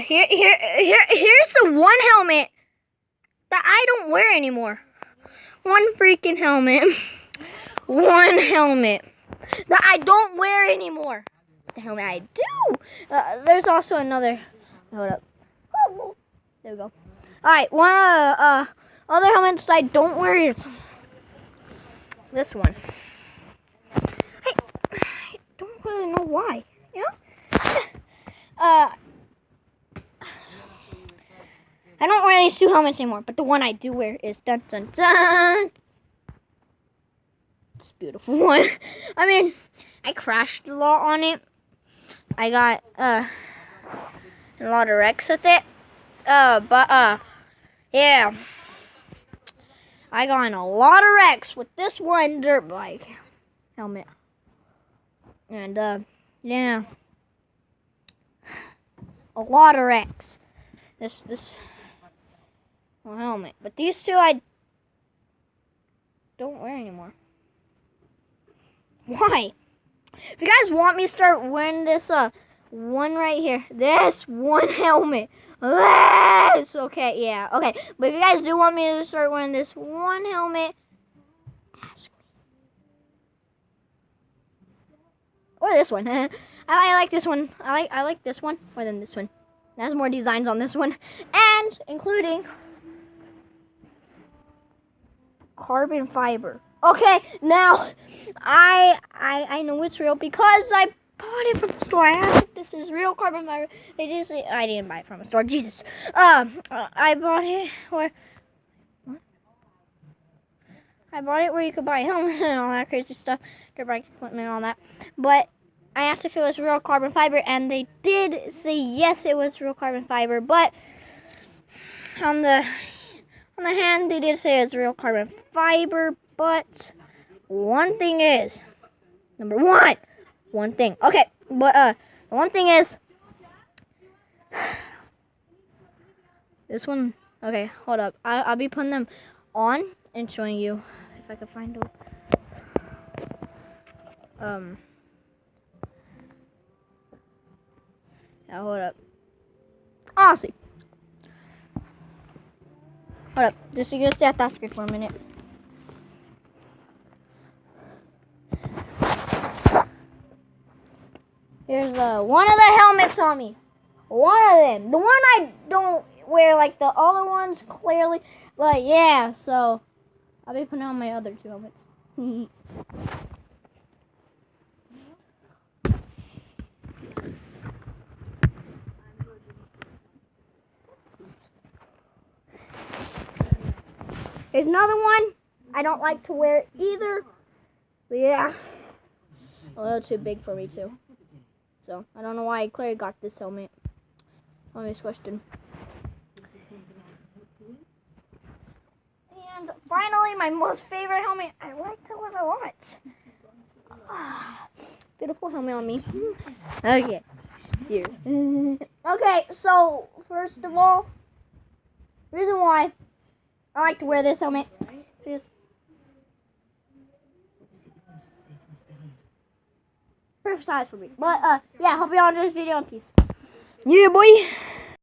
Here's the one helmet that I don't wear anymore. One freaking helmet. One helmet that I don't wear anymore. The helmet I do. There's also another. Hold up. There we go. Alright, one other helmets I don't wear is this one. I don't really know why. You know? I don't wear these two helmets anymore, but the one I do wear is dun dun dun. It's a beautiful one. I mean, I crashed a lot on it. I got a lot of wrecks with it. Yeah. I got in a lot of wrecks with this one dirt bike helmet. And yeah. A lot of wrecks. This helmet. But these two I don't wear anymore. Why? If you guys want me to start wearing this one right here. This one helmet. This! Okay, yeah. Okay. But if you guys do want me to start wearing this one helmet, ask me. Or this one. I like this one. I like this one more than this one. It has more designs on this one. And including carbon fiber. Okay, now I know it's real because I bought it from the store. I asked if this is real carbon fiber. They just say I didn't buy it from a store. Jesus. I bought it where you could buy helmets and all that crazy stuff, dirt bike equipment and all that. But I asked if it was real carbon fiber, and they did say yes, it was real carbon fiber. But on the hand, they did say it's real carbon fiber. But one thing is, number one thing. Okay, but the one thing is this one. Okay, hold up. I'll be putting them on and showing you if I can find them. Yeah, hold up. Honestly, hold up. Just you gonna stay at that screen for a minute. Here's one of the helmets on me. One of them. The one I don't wear like the other ones clearly. But yeah, so I'll be putting on my other two helmets. Here's another one. I don't like to wear it either. But yeah. A little too big for me too. So, I don't know why Claire got this helmet. Honest question. And finally, my most favorite helmet. I like to wear a lot. Beautiful helmet on me. Okay. Here. Okay, so, first of all, reason why I like to wear this helmet is perfect size for me. But yeah, hope you all enjoyed this video and peace. Yeah, boy.